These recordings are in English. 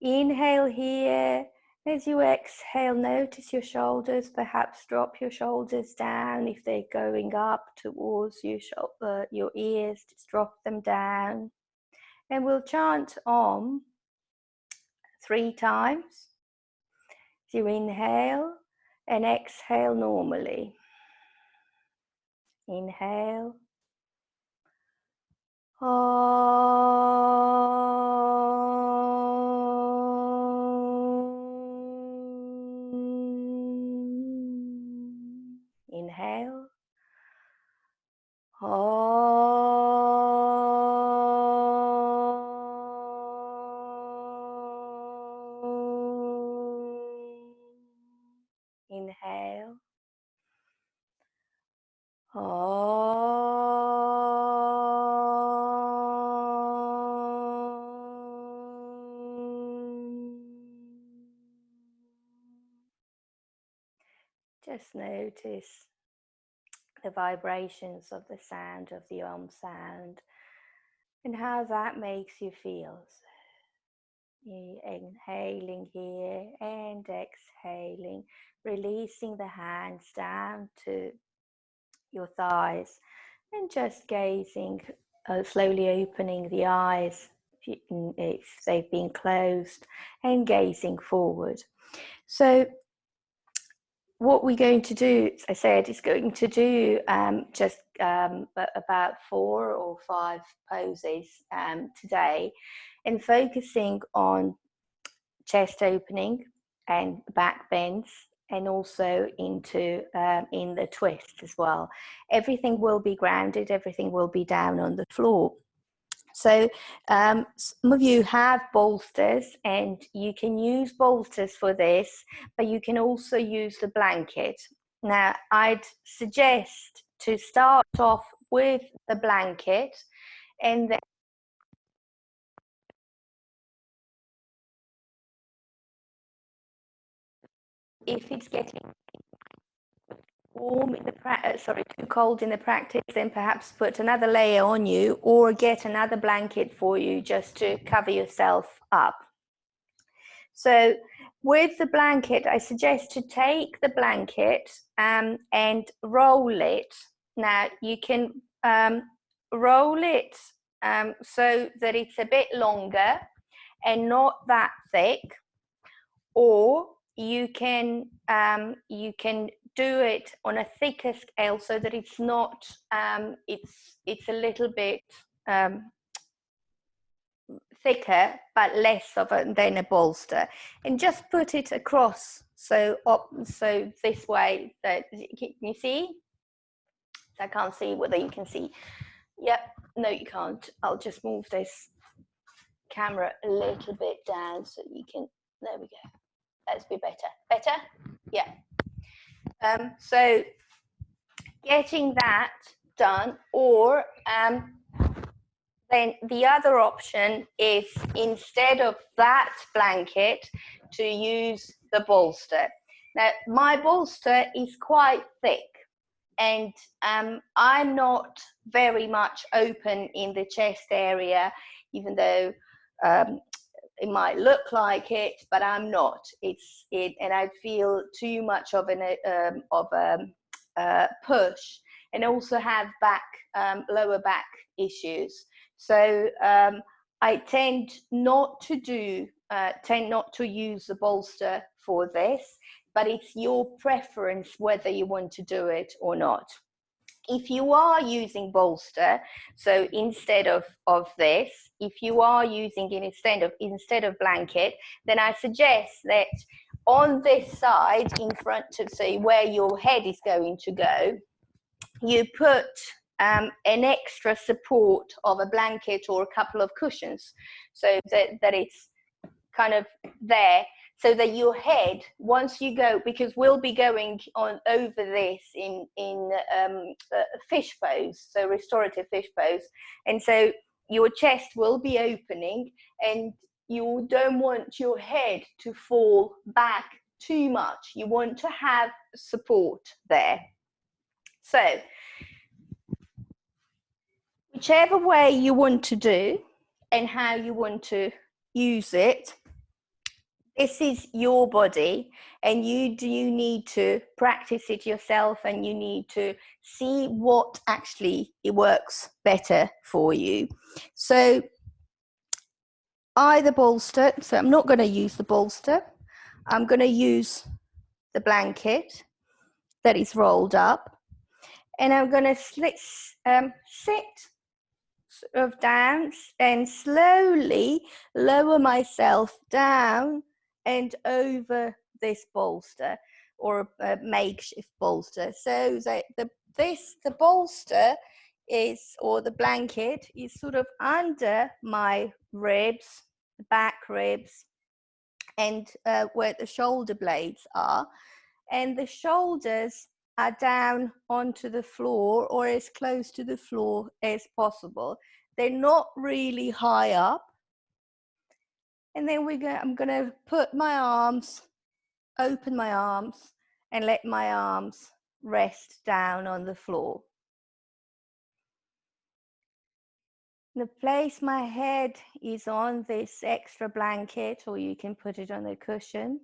Inhale here. As you exhale, notice your shoulders. Perhaps drop your shoulders down. If they're going up towards your ears, just drop them down. And we'll chant Om 3 times. So you inhale and exhale normally. Inhale. Inhale. Inhale. Just notice the vibrations of the sound of the Om sound and how that makes you feel. You inhaling here and exhaling, releasing the hands down to your thighs and just gazing, slowly opening the eyes if they've been closed and gazing forward. So what we're going to do, as I said, is going to do just about 4 or 5 poses today, and focusing on chest opening and back bends, and also into in the twist as well. Everything will be grounded, everything will be down on the floor. So some of you have bolsters, and you can use bolsters for this, but you can also use the blanket. Now, I'd suggest to start off with the blanket, and then if it's getting warm in the too cold in the practice, then perhaps put another layer on you, or get another blanket for you just to cover yourself up. So with the blanket, I suggest to take the blanket and roll it. Now you can roll it so that it's a bit longer and not that thick, or you can do it on a thicker scale so that it's not it's a little bit thicker but less of a than a bolster, and just put it across so this way. That you see, I can't see whether you can see. Yep, no you can't. I'll just move this camera a little bit down so you can, there we go. Let's be better. Yeah. So getting that done, or then the other option is, instead of that blanket, to use the bolster. Now my bolster is quite thick, and I'm not very much open in the chest area, even though it might look like it, but I'm not. And I feel too much of a push, and also have lower back issues. So I tend not to use the bolster for this, but it's your preference whether you want to do it or not. If you are using bolster, so instead of this, if you are using it instead of blanket, then I suggest that on this side, in front of, say, where your head is going to go, you put an extra support of a blanket or a couple of cushions, so that it's kind of there, so that your head, once you go, because we'll be going on over this in fish pose, so restorative fish pose, and so your chest will be opening, and you don't want your head to fall back too much. You want to have support there. So whichever way you want to do and how you want to use it, This is your body, and you need to practice it yourself, and you need to see what actually it works better for you. So either bolster, so I'm not going to use the bolster, I'm going to use the blanket that is rolled up, and I'm going to sit sort of down and slowly lower myself down and over this bolster, or a makeshift bolster, so that the bolster is, or the blanket is, sort of under my ribs, the back ribs, and where the shoulder blades are, and the shoulders are down onto the floor, or as close to the floor as possible. They're not really high up. And then I'm going to put my arms, open my arms, and let my arms rest down on the floor. The place my head is on this extra blanket, or you can put it on a cushion.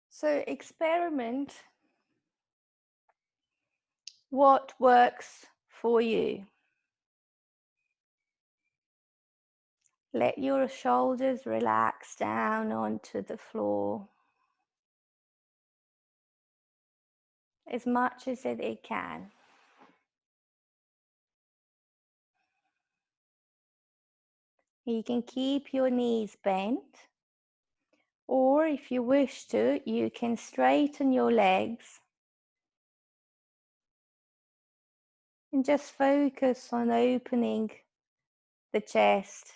So experiment what works for you. Let your shoulders relax down onto the floor as much as it can. You can keep your knees bent, or if you wish to, you can straighten your legs and just focus on opening the chest.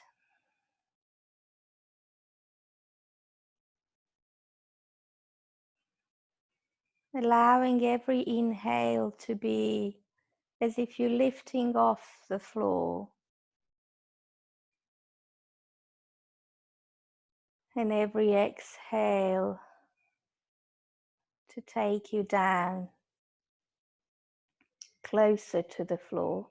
Allowing every inhale to be as if you're lifting off the floor, and every exhale to take you down closer to the floor.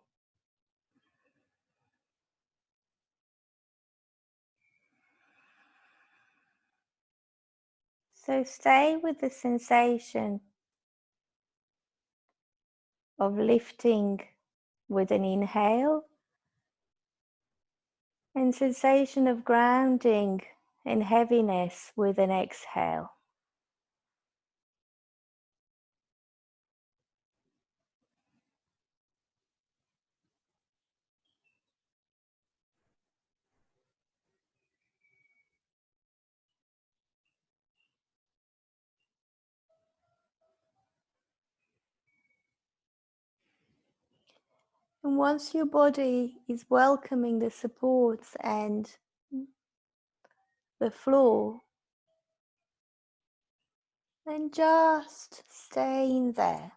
So stay with the sensation of lifting with an inhale, and sensation of grounding and heaviness with an exhale. And once your body is welcoming the supports and the floor, then just staying there.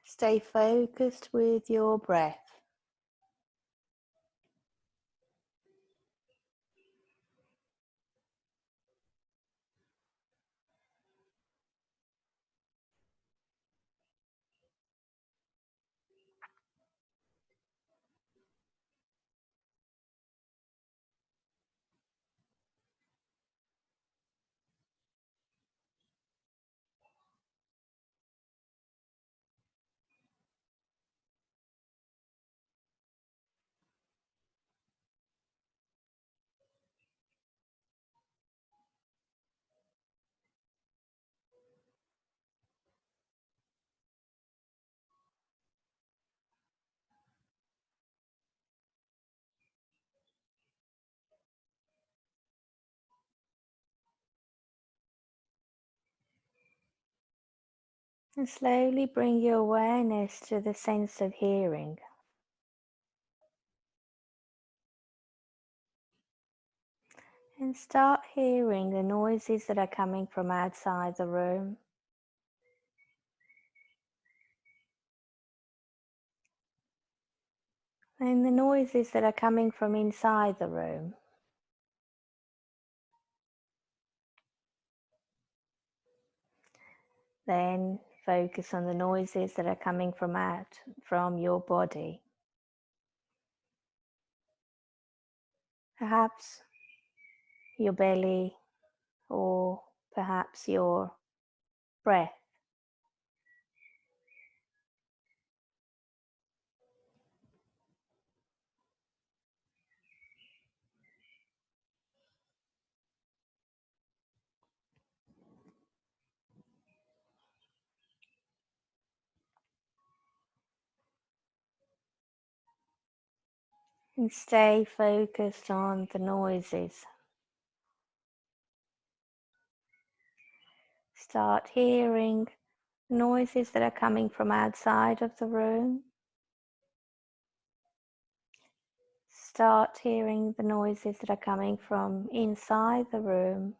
Stay focused with your breath. And slowly bring your awareness to the sense of hearing. And start hearing the noises that are coming from outside the room. And the noises that are coming from inside the room. Then focus on the noises that are coming from your body. Perhaps your belly, or perhaps your breath. And stay focused on the noises. Start hearing noises that are coming from outside of the room. Start hearing the noises that are coming from inside the room,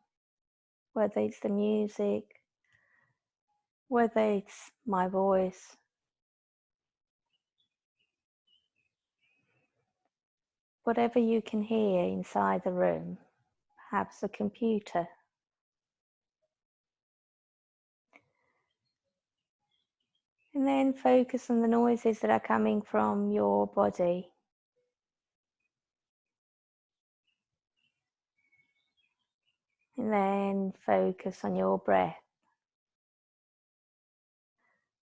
whether it's the music, whether it's my voice. Whatever you can hear inside the room, perhaps a computer. And then focus on the noises that are coming from your body. And then focus on your breath.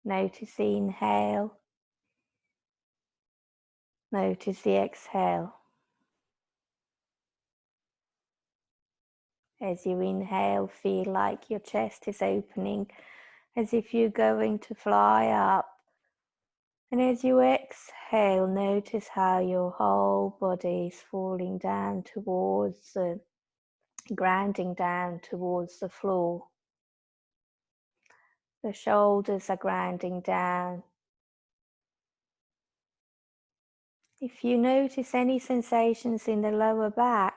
Notice the inhale. Notice the exhale. As you inhale, feel like your chest is opening, as if you're going to fly up. And as you exhale, notice how your whole body is falling down towards grounding down towards the floor. The shoulders are grounding down. If you notice any sensations in the lower back,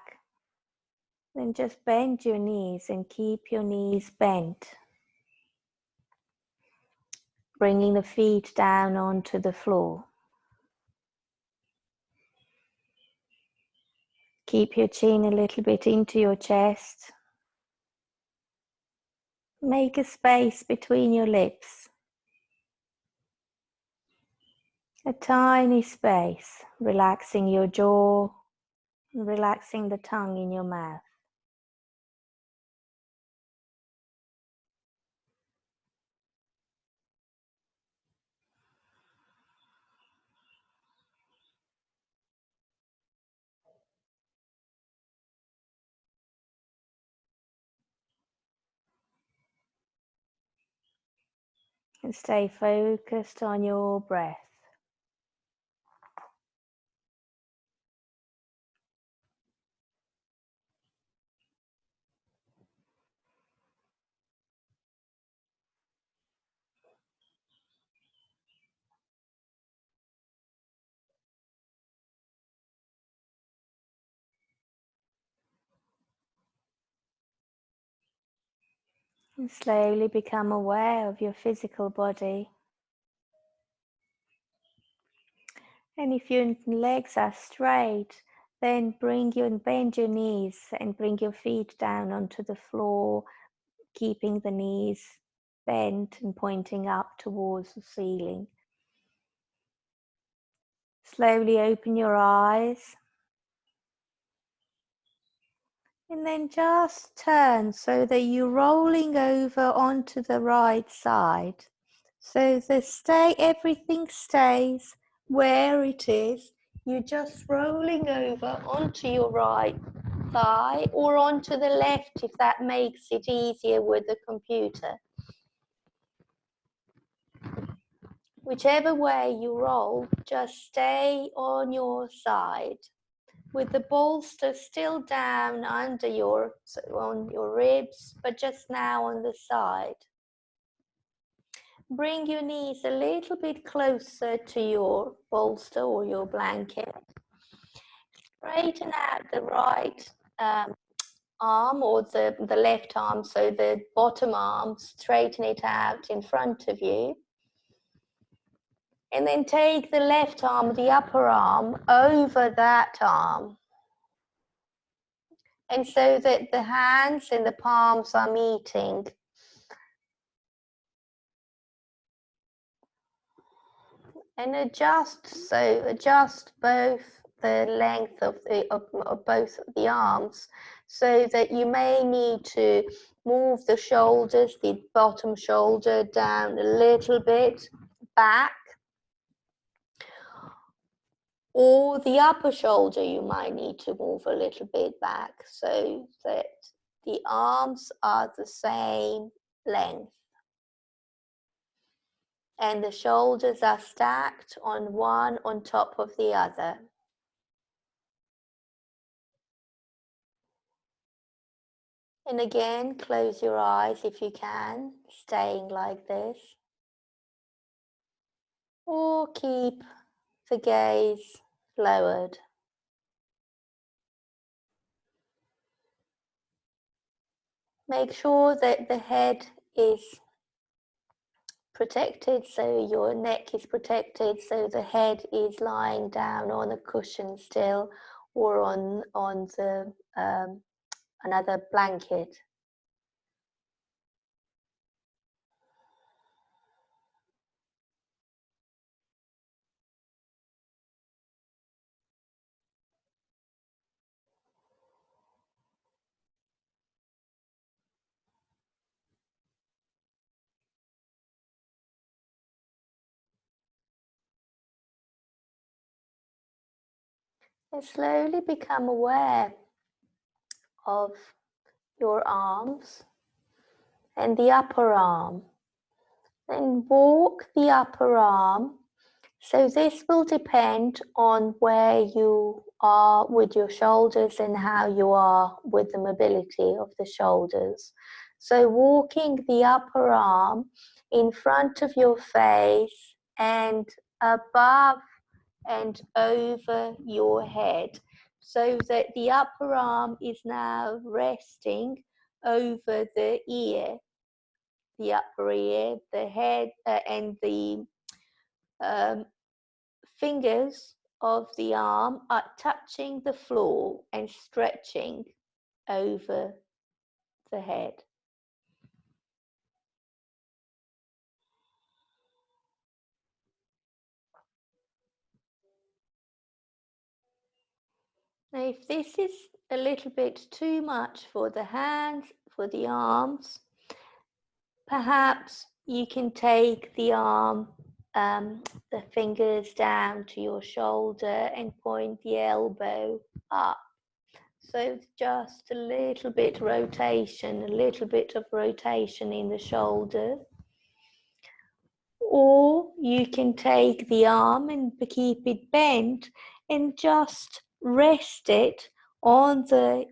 then just bend your knees and keep your knees bent. Bringing the feet down onto the floor. Keep your chin a little bit into your chest. Make a space between your lips. A tiny space, relaxing your jaw, relaxing the tongue in your mouth. And stay focused on your breath. And slowly become aware of your physical body. And if your legs are straight, then bend your knees and bring your feet down onto the floor, keeping the knees bent and pointing up towards the ceiling. Slowly open your eyes. And then just turn so that you're rolling over onto the right side. So everything stays where it is. You're just rolling over onto your right thigh or onto the left if that makes it easier with the computer. Whichever way you roll, just stay on your side. With the bolster still down on your ribs, but just now on the side. Bring your knees a little bit closer to your bolster or your blanket. Straighten out the right arm or the left arm, so the bottom arm, straighten it out in front of you. And then take the left arm, the upper arm, over that arm. And so that the hands and the palms are meeting. And adjust both the length of both the arms, so that you may need to move the shoulders, the bottom shoulder down a little bit back, or the upper shoulder you might need to move a little bit back, so that the arms are the same length and the shoulders are stacked on one on top of the other. And again, close your eyes if you can, staying like this. Or keep the gaze lowered. Make sure that the head is protected, so your neck is protected, so the head is lying down on a cushion still, or on the another blanket. And slowly become aware of your arms and the upper arm. Then walk the upper arm. So this will depend on where you are with your shoulders and how you are with the mobility of the shoulders. So walking the upper arm in front of your face and above and over your head, so that the upper arm is now resting over the ear, the upper ear, the head, and the fingers of the arm are touching the floor and stretching over the head. Now, if this is a little bit too much for the hands, for the arms, perhaps you can take the arm, the fingers down to your shoulder and point the elbow up. So just a little bit rotation, a little bit of rotation in the shoulder. Or you can take the arm and keep it bent and just rest it on the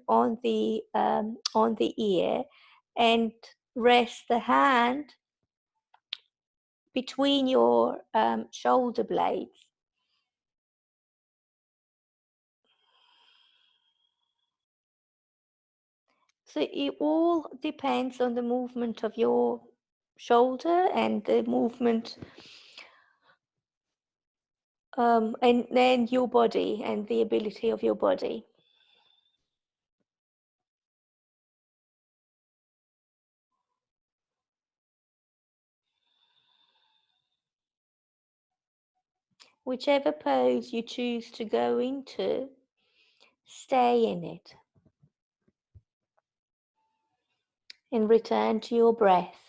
ear, and rest the hand between your shoulder blades. So it all depends on the movement of your shoulder and the movement and then your body and the ability of your body. Whichever pose you choose to go into, stay in it and return to your breath.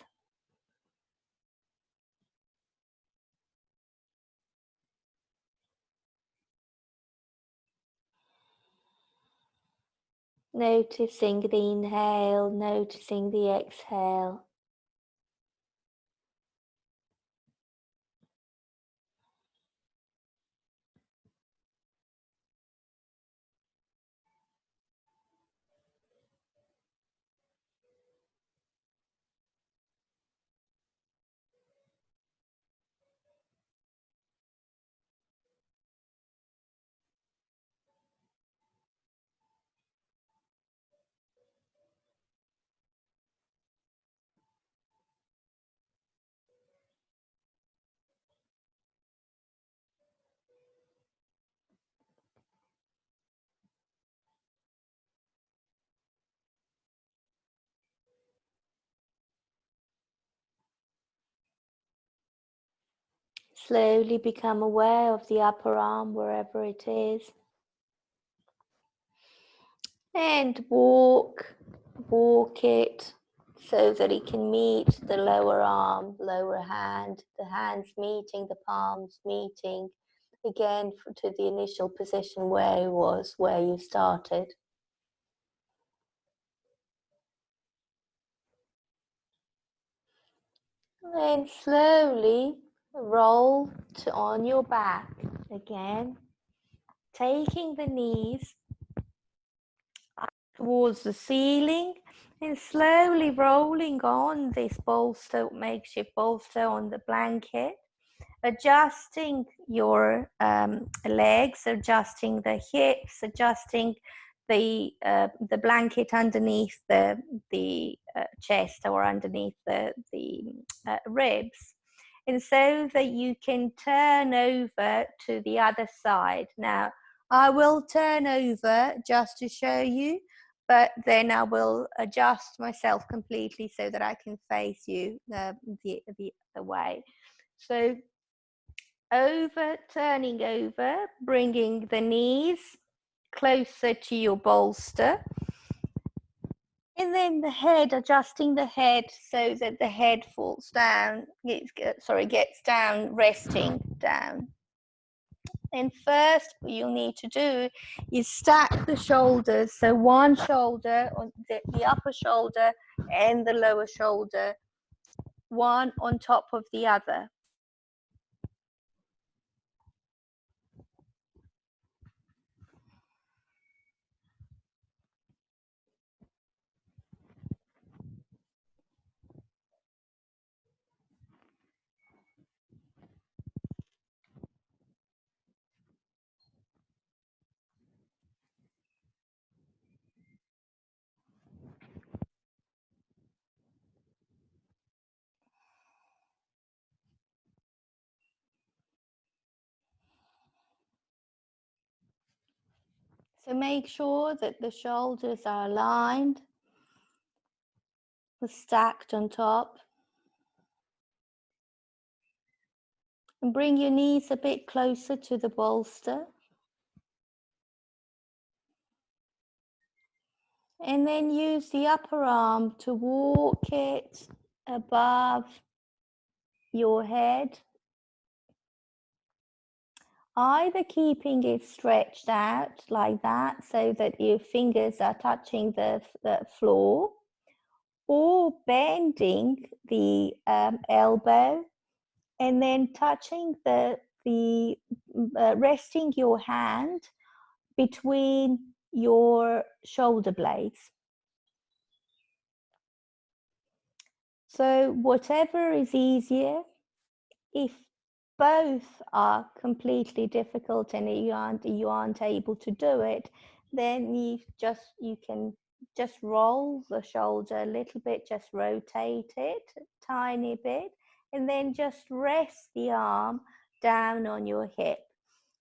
Noticing the inhale, noticing the exhale. Slowly become aware of the upper arm, wherever it is. And walk it so that it can meet the lower arm, lower hand, the hands meeting, the palms meeting, again to the initial position where it was, where you started. Then slowly roll on your back again, taking the knees up towards the ceiling and slowly rolling on this bolster, makeshift bolster on the blanket, adjusting your legs, adjusting the hips, adjusting the blanket underneath the chest or underneath the ribs, and so that you can turn over to the other side. Now, I will turn over just to show you, but then I will adjust myself completely so that I can face you the way. So turning over, bringing the knees closer to your bolster. And then the head, adjusting the head so that the head falls down, gets down, resting down. And first, what you'll need to do is stack the shoulders. So one shoulder, on the upper shoulder and the lower shoulder, one on top of the other. So make sure that the shoulders are aligned, stacked on top. And bring your knees a bit closer to the bolster. And then use the upper arm to walk it above your head, either keeping it stretched out like that so that your fingers are touching the floor, or bending the elbow and then touching resting your hand between your shoulder blades. So whatever is easier. If both are completely difficult and you aren't able to do it, then you can just roll the shoulder a little bit, just rotate it a tiny bit, and then just rest the arm down on your hip.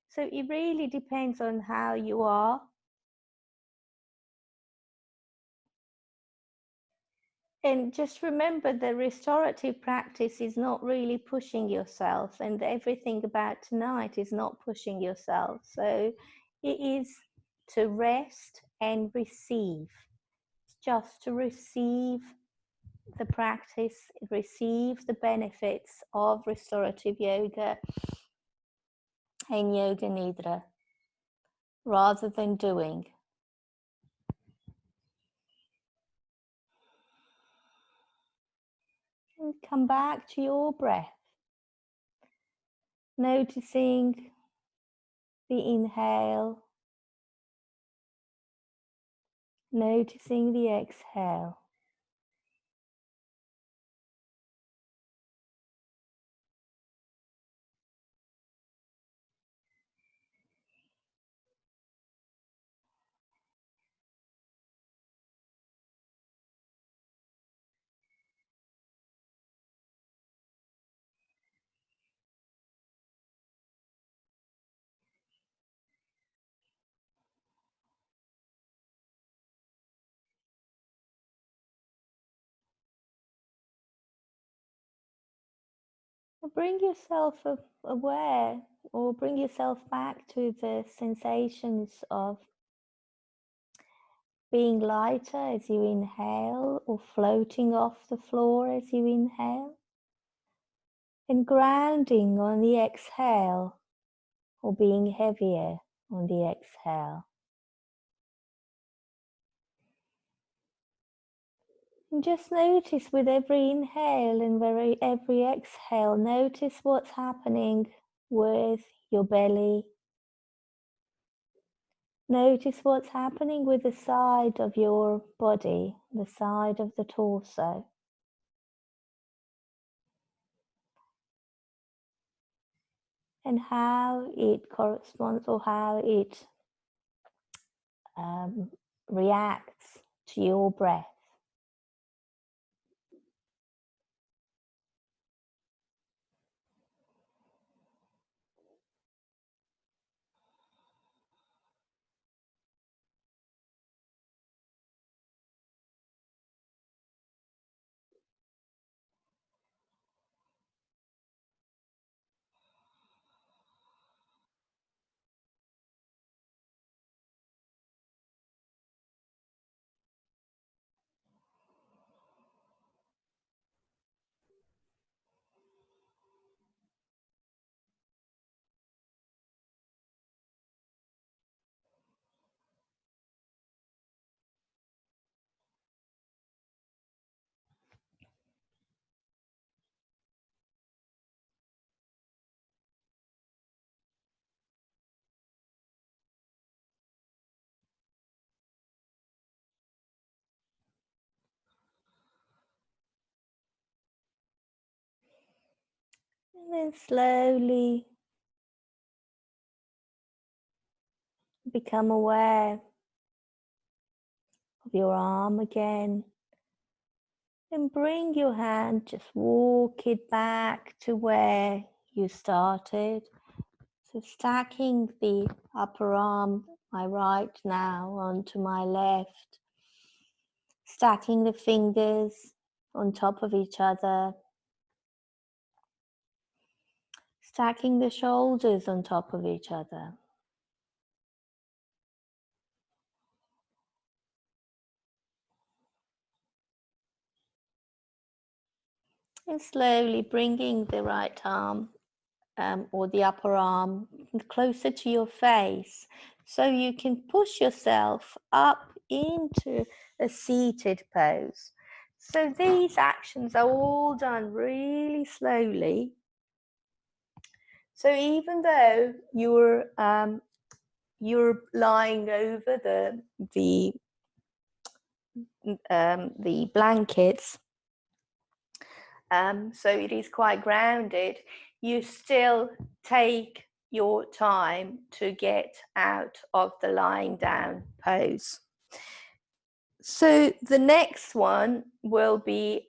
So it really depends on how you are. And just remember, the restorative practice is not really pushing yourself, and everything about tonight is not pushing yourself. So it is to rest and receive. It's just to receive the practice, receive the benefits of restorative yoga and yoga nidra, rather than doing. And come back to your breath, noticing the inhale, noticing the exhale. Bring yourself aware, or bring yourself back to the sensations of being lighter as you inhale, or floating off the floor as you inhale, and grounding on the exhale, or being heavier on the exhale. And just notice with every inhale and every exhale, notice what's happening with your belly. Notice what's happening with the side of your body, the side of the torso. And how it corresponds, or how it reacts to your breath. And then slowly become aware of your arm again. And bring your hand, just walk it back to where you started. So stacking the upper arm, my right now, onto my left. Stacking the fingers on top of each other. Stacking the shoulders on top of each other. And slowly bringing the right arm or the upper arm closer to your face, so you can push yourself up into a seated pose. So these actions are all done really slowly. So even though you're lying over the blankets, so it is quite grounded, you still take your time to get out of the lying down pose. So the next one will be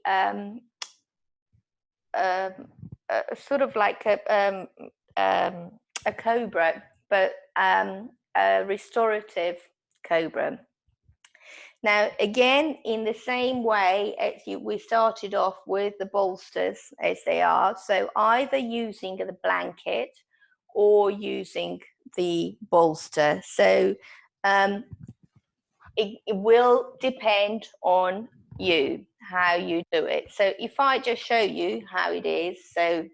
sort of like a cobra, but a restorative cobra. Now, again, in the same way as we started off with the bolsters as they are, so either using the blanket or using the bolster. So it will depend on you, how you do it. So if I just show you how it is, so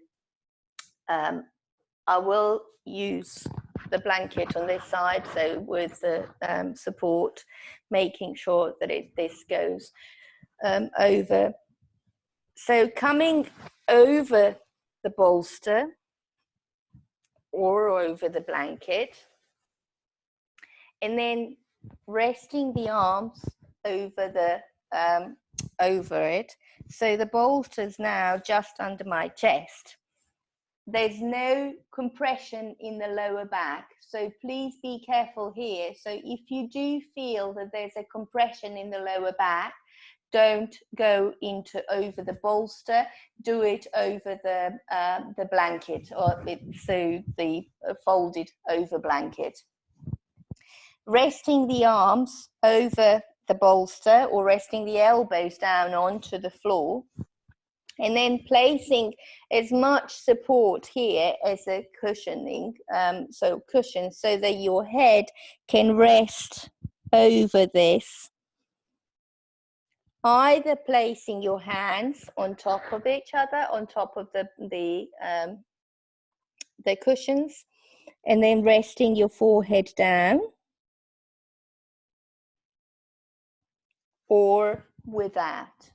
I will use the blanket on this side, so with the support, making sure that this goes over. So coming over the bolster or over the blanket, and then resting the arms over over it. So the bolster's now just under my chest. There's no compression in the lower back, so please be careful here. So if you do feel that there's a compression in the lower back, don't go into over the bolster, do it over the blanket, or so the folded over blanket. Resting the arms over the bolster, or resting the elbows down onto the floor, And then placing as much support here as a cushioning, so cushions, so that your head can rest over this. Either placing your hands on top of each other, on top of the cushions, and then resting your forehead down, or without.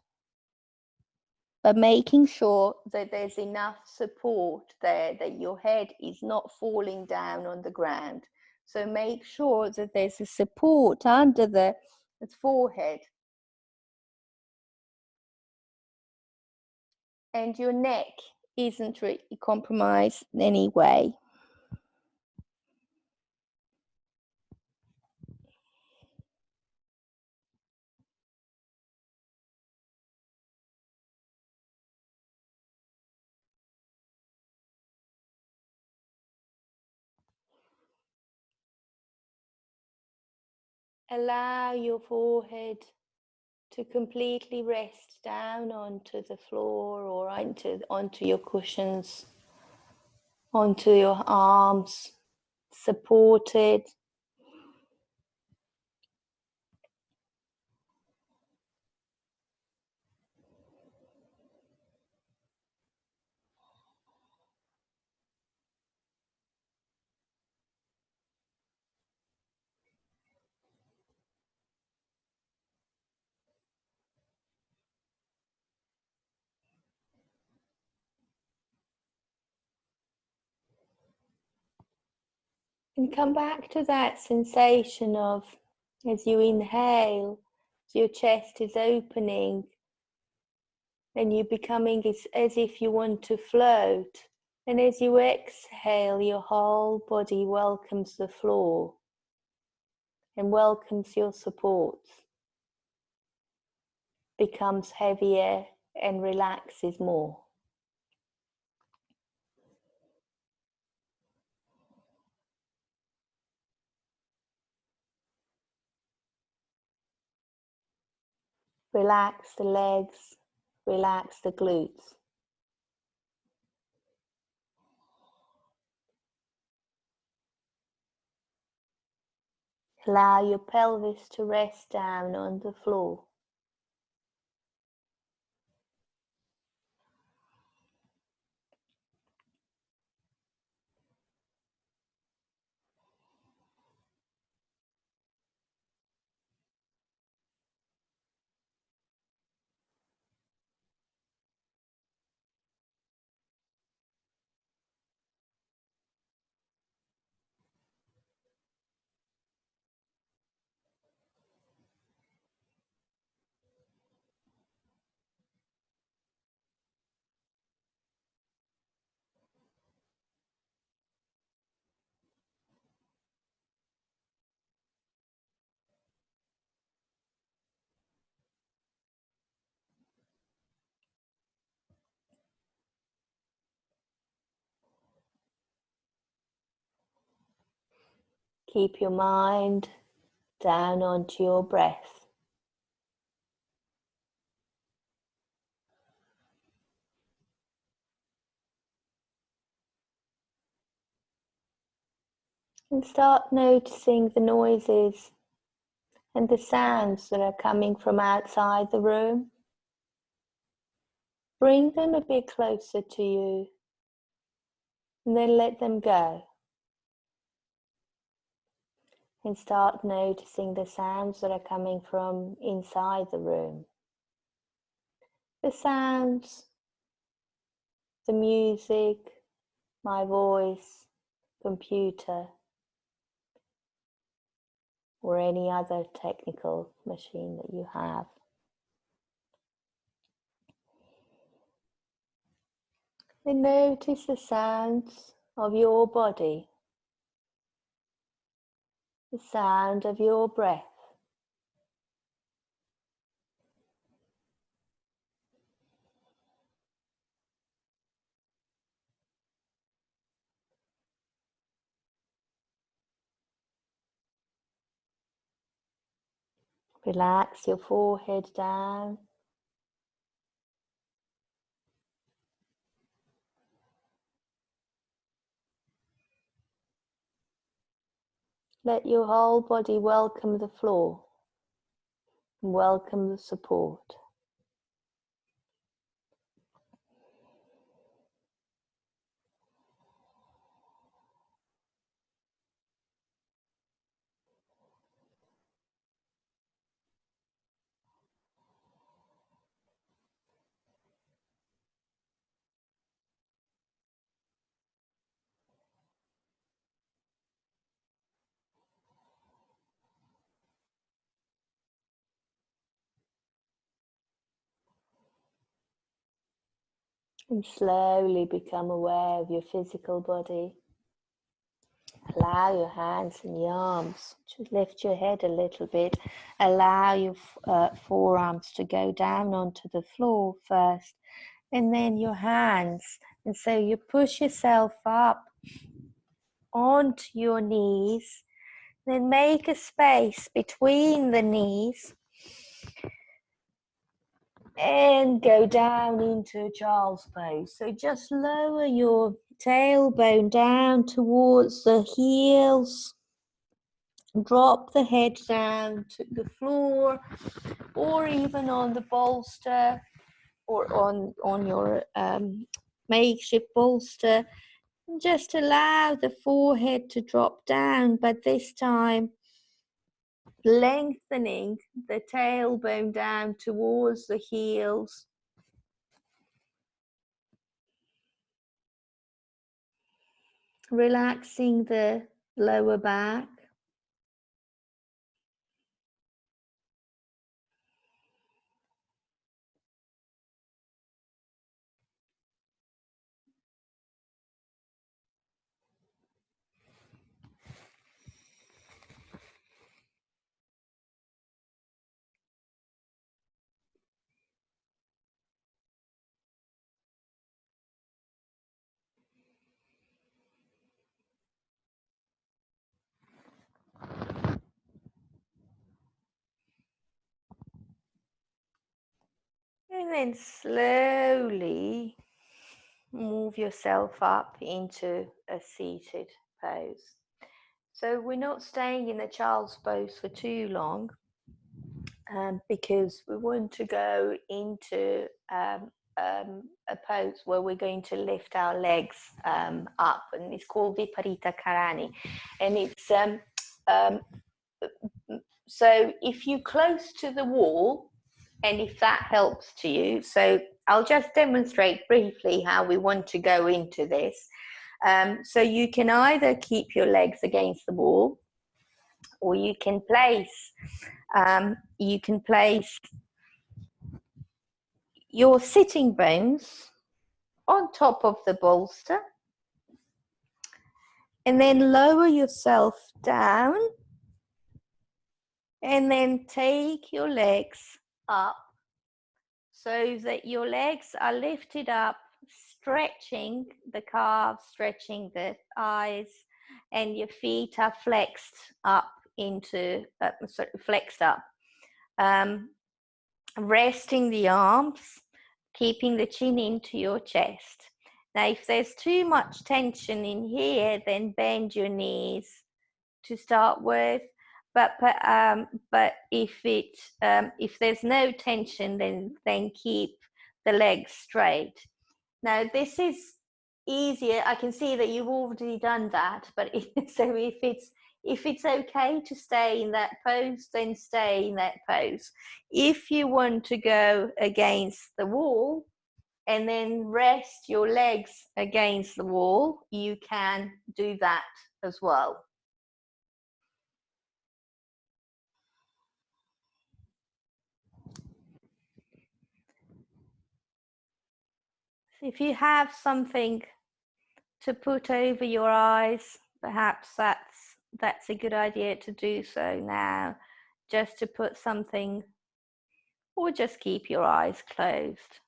But making sure that there's enough support there, that your head is not falling down on the ground. So make sure that there's a support under the forehead. And your neck isn't really compromised in any way. Allow your forehead to completely rest down onto the floor or onto your cushions, onto your arms, supported. And come back to that sensation of, as you inhale, your chest is opening and you're becoming as if you want to float. And as you exhale, your whole body welcomes the floor and welcomes your support, becomes heavier and relaxes more. Relax the legs, relax the glutes. Allow your pelvis to rest down on the floor. Keep your mind down onto your breath. And start noticing the noises and the sounds that are coming from outside the room. Bring them a bit closer to you and then let them go. And start noticing the sounds that are coming from inside the room. The sounds, the music, my voice, computer, or any other technical machine that you have. And notice the sounds of your body, the sound of your breath. Relax your forehead down. Let your whole body welcome the floor, welcome the support. And slowly become aware of your physical body. Allow your hands and your arms to lift your head a little bit. Allow your forearms to go down onto the floor first, and then your hands. And so you push yourself up onto your knees, then make a space between the knees and go down into a child's pose. So just lower your tailbone down towards the heels. Drop the head down to the floor, or even on the bolster, or on your makeshift bolster. And just allow the forehead to drop down, but this time lengthening the tailbone down towards the heels. Relaxing the lower back. And then slowly move yourself up into a seated pose. So we're not staying in the child's pose for too long, because we want to go into a pose where we're going to lift our legs up, and it's called Viparita Karani. And it's so if you're close to the wall, and if that helps to you, so I'll just demonstrate briefly how we want to go into this. So you can either keep your legs against the wall, or you can place your sitting bones on top of the bolster, and then lower yourself down, and then take your legs up so that your legs are lifted up, stretching the calves, stretching the thighs, and your feet are flexed up into flexed up. Resting the arms, keeping the chin into your chest. Now, if there's too much tension in here, then bend your knees to start with. But if there's no tension, then keep the legs straight. Now, this is easier. I can see that you've already done that, but so if it's okay to stay in that pose, then stay in that pose. If you want to go against the wall and then rest your legs against the wall, you can do that as well. If you have something to put over your eyes, perhaps that's a good idea to do so now, just to put something, or just keep your eyes closed.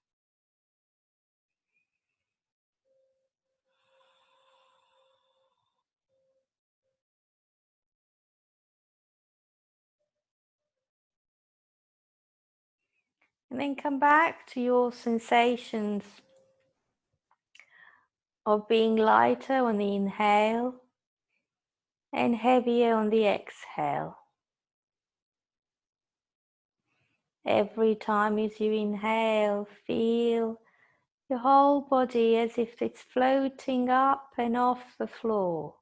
And then come back to your sensations of being lighter on the inhale and heavier on the exhale. Every time as you inhale, feel your whole body as if it's floating up and off the floor,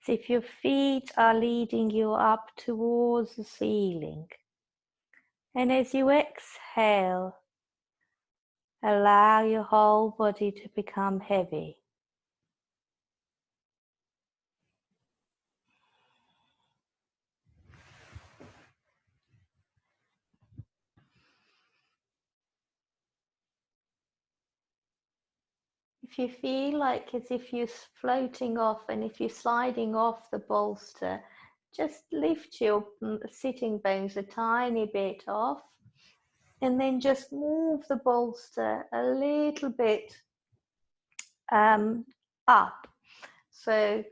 as if your feet are leading you up towards the ceiling. And as you exhale, allow your whole body to become heavy. If you feel like as if you're floating off and if you're sliding off the bolster, just lift your sitting bones a tiny bit off and then just move the bolster a little bit up so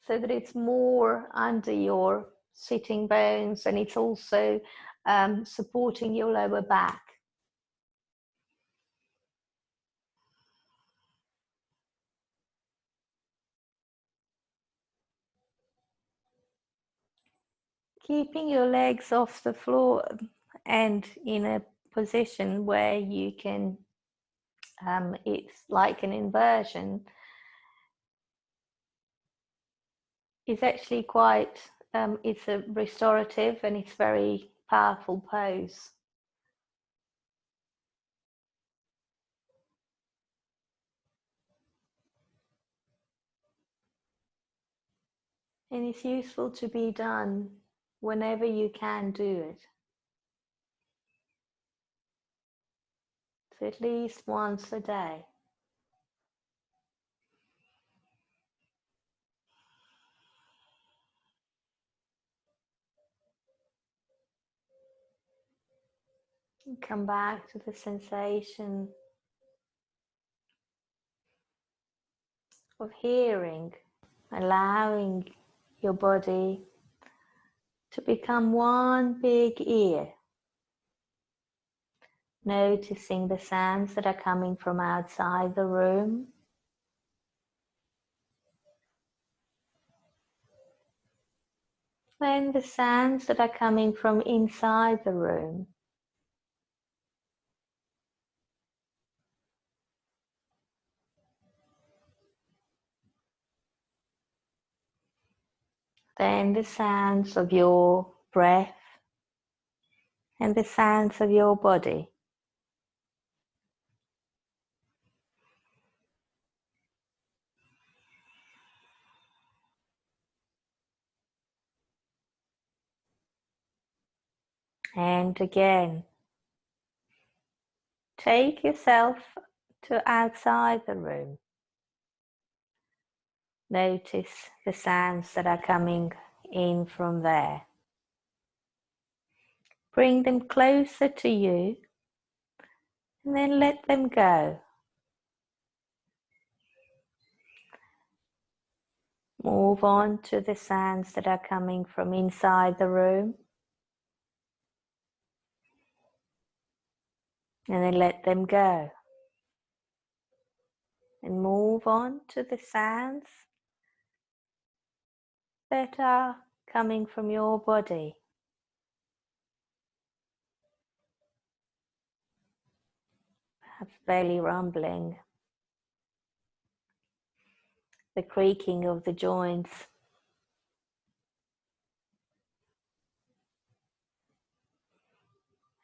that it's more under your sitting bones and it's also supporting your lower back. Keeping your legs off the floor and in a position where you can, it's like an inversion, is actually quite, it's a restorative and it's very powerful pose. And it's useful to be done whenever you can do it. So at least once a day. Come back to the sensation of hearing, allowing your body to become one big ear, noticing the sounds that are coming from outside the room, then the sounds that are coming from inside the room. Then the sounds of your breath and the sounds of your body. And again, take yourself to outside the room. Notice the sounds that are coming in from there. Bring them closer to you and then let them go. Move on to the sounds that are coming from inside the room and then let them go. And move on to the sounds that are coming from your body. Perhaps belly rumbling, the creaking of the joints.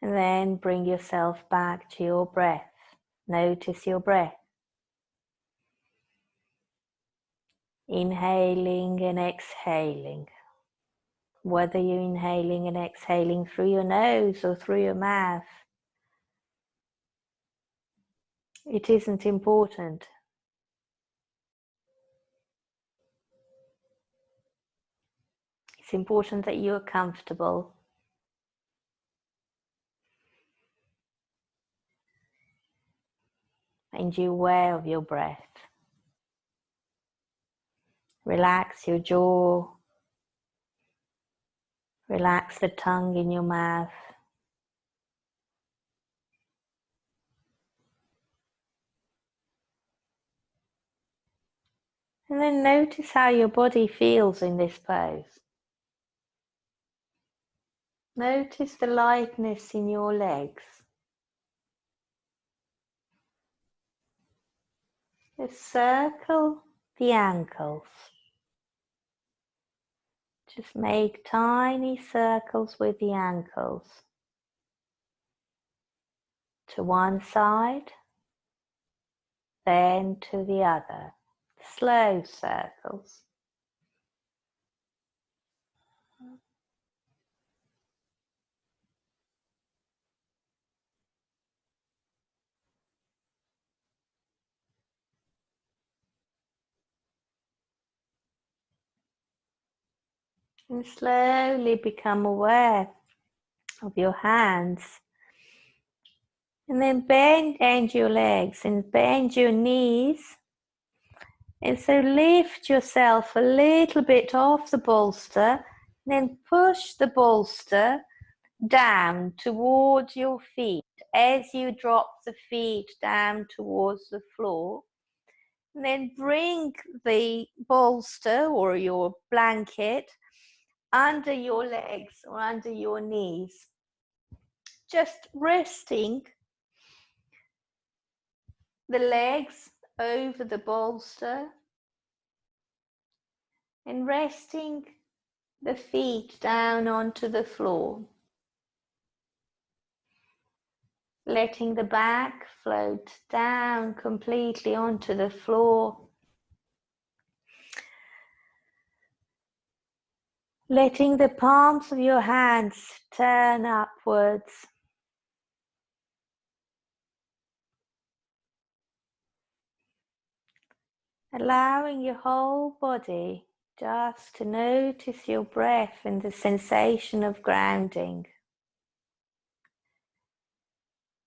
And then bring yourself back to your breath. Notice your breath. Inhaling and exhaling. Whether you're inhaling and exhaling through your nose or through your mouth, it isn't important. It's important that you're comfortable. And you're aware of your breath. Relax your jaw. Relax the tongue in your mouth. And then notice how your body feels in this pose. Notice the lightness in your legs. Just circle the ankles. Just make tiny circles with the ankles. To one side, then to the other. Slow circles. And slowly become aware of your hands. And then bend your legs and bend your knees. And so lift yourself a little bit off the bolster, then push the bolster down towards your feet as you drop the feet down towards the floor. And then bring the bolster or your blanket under your legs or under your knees, just resting the legs over the bolster and resting the feet down onto the floor. Letting the back float down completely onto the floor. Letting the palms of your hands turn upwards. Allowing your whole body just to notice your breath and the sensation of grounding.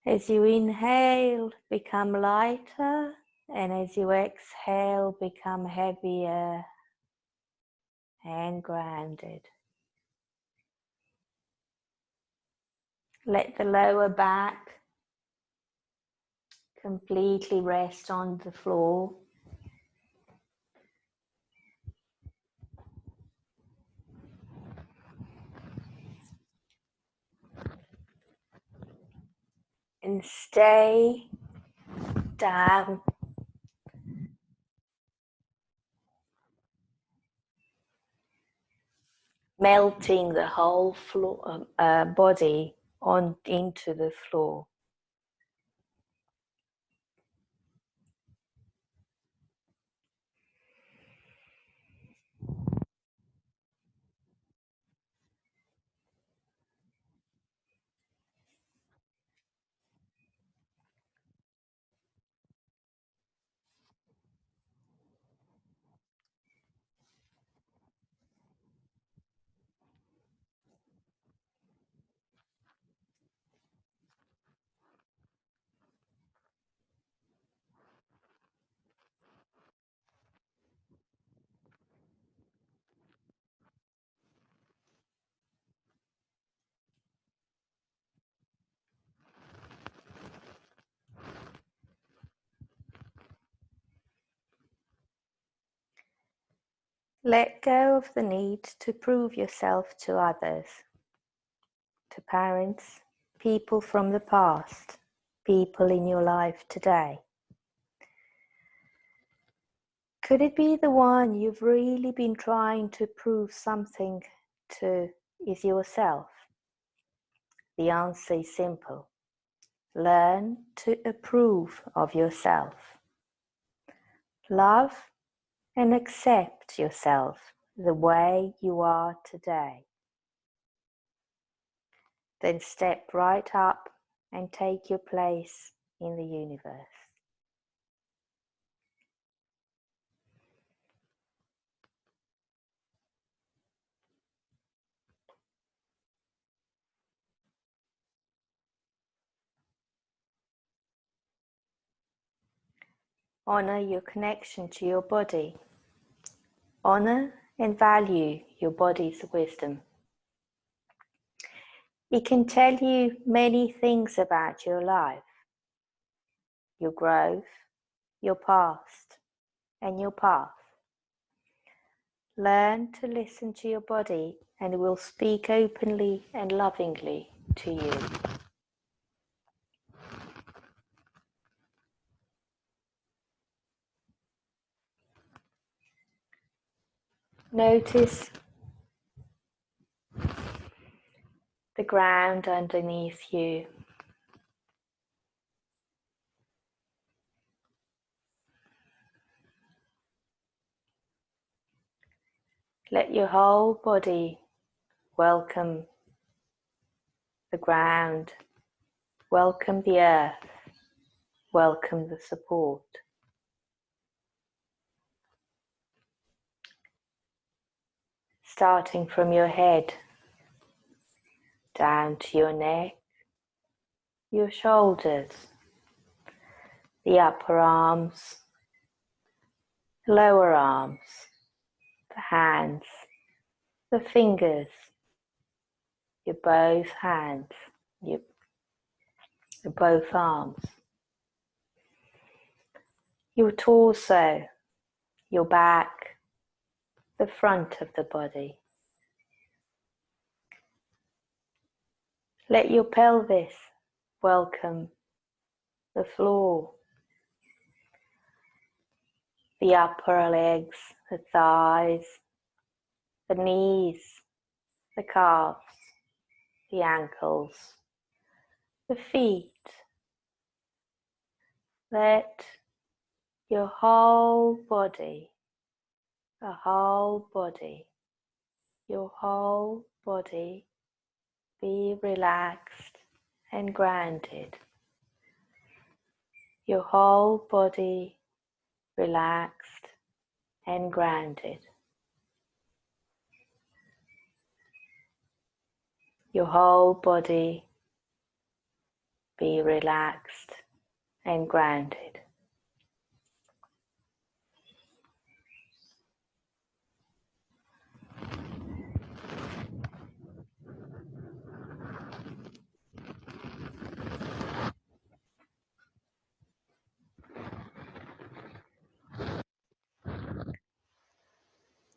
As you inhale, become lighter, and as you exhale, become heavier and grounded. Let the lower back completely rest on the floor. And stay down. Melting the whole floor, body into the floor. Let go of the need to prove yourself to others, to parents, people from the past, people in your life today. Could it be the one you've really been trying to prove something to is yourself? The answer is simple. Learn to approve of yourself. Love and accept yourself the way you are today. Then step right up and take your place in the universe. Honor your connection to your body. Honor and value your body's wisdom. It can tell you many things about your life, your growth, your past, and your path. Learn to listen to your body, and it will speak openly and lovingly to you. Notice the ground underneath you. Let your whole body welcome the ground, welcome the earth, welcome the support. Starting from your head, down to your neck, your shoulders, the upper arms, lower arms, the hands, the fingers, your both hands, your both arms, your torso, your back, the front of the body. Let your pelvis welcome the floor, the upper legs, the thighs, the knees, the calves, the ankles, the feet. Let your whole body, your whole body be relaxed and grounded. Your whole body relaxed and grounded. Your whole body be relaxed and grounded.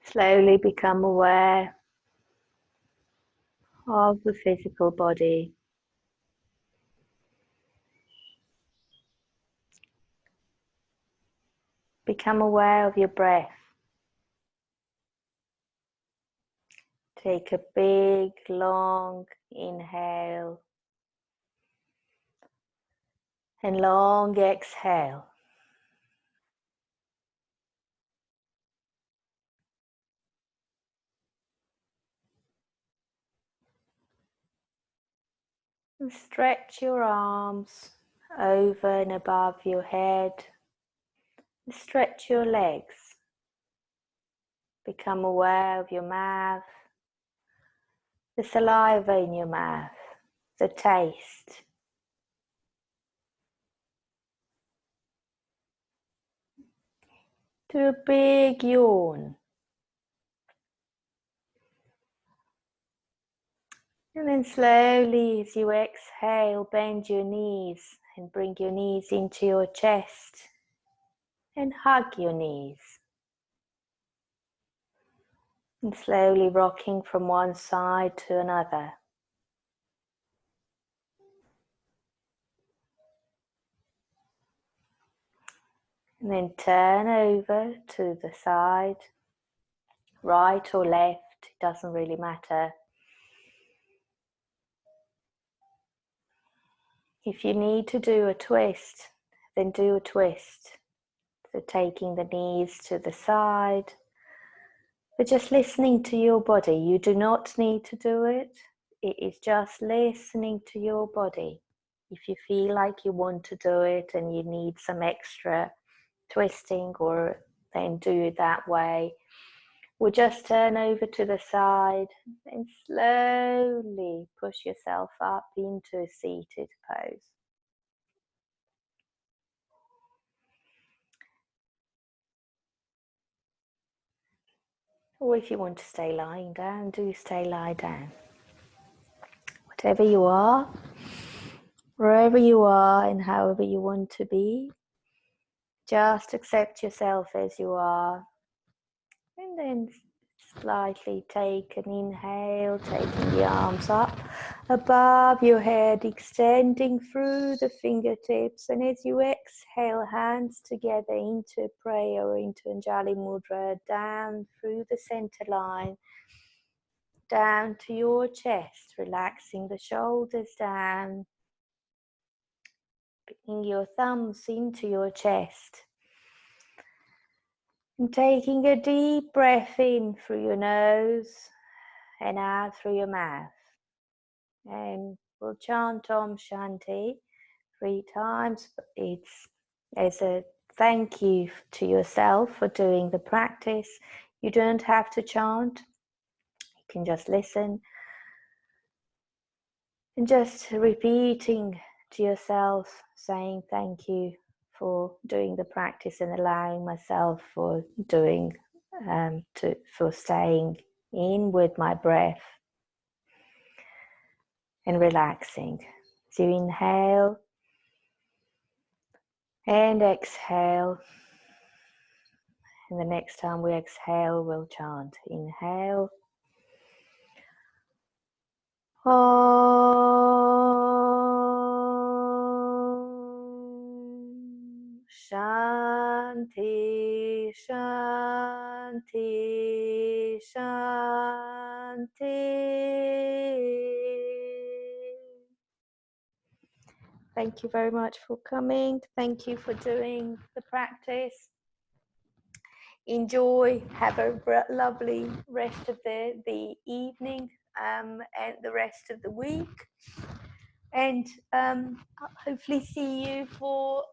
Slowly become aware of the physical body. Become aware of your breath. Take a big, long inhale and long exhale. And stretch your arms over and above your head. And stretch your legs. Become aware of your mouth, the saliva in your mouth, the taste. Do a big yawn. And then slowly, as you exhale, bend your knees and bring your knees into your chest and hug your knees. And slowly rocking from one side to another. And then turn over to the side, right or left, it doesn't really matter. If you need to do a twist, then do a twist. So taking the knees to the side, but just listening to your body. You do not need to do it. It is just listening to your body. If you feel like you want to do it and you need some extra twisting, or then do it that way, we'll just turn over to the side and slowly push yourself up into a seated pose. Or if you want to stay lying down, do stay lie down. Whatever you are, wherever you are and however you want to be, just accept yourself as you are, and then Slightly take an inhale, taking the arms up above your head, extending through the fingertips. And as you exhale, hands together into prayer or into Anjali Mudra, down through the center line, down to your chest, relaxing the shoulders down, bringing your thumbs into your chest. And taking a deep breath in through your nose and out through your mouth. And we'll chant Om Shanti 3 times. It's as a thank you to yourself for doing the practice. You don't have to chant. You can just listen and just repeating to yourself, saying thank you for doing the practice and allowing myself for doing for staying in with my breath and relaxing. So you inhale and exhale. And the next time we exhale, we'll chant. Inhale. Om Shanti, Shanti, Shanti. Thank you very much for coming. Thank you for doing the practice. Enjoy, have a lovely rest of the evening and the rest of the week. And I'll hopefully see you for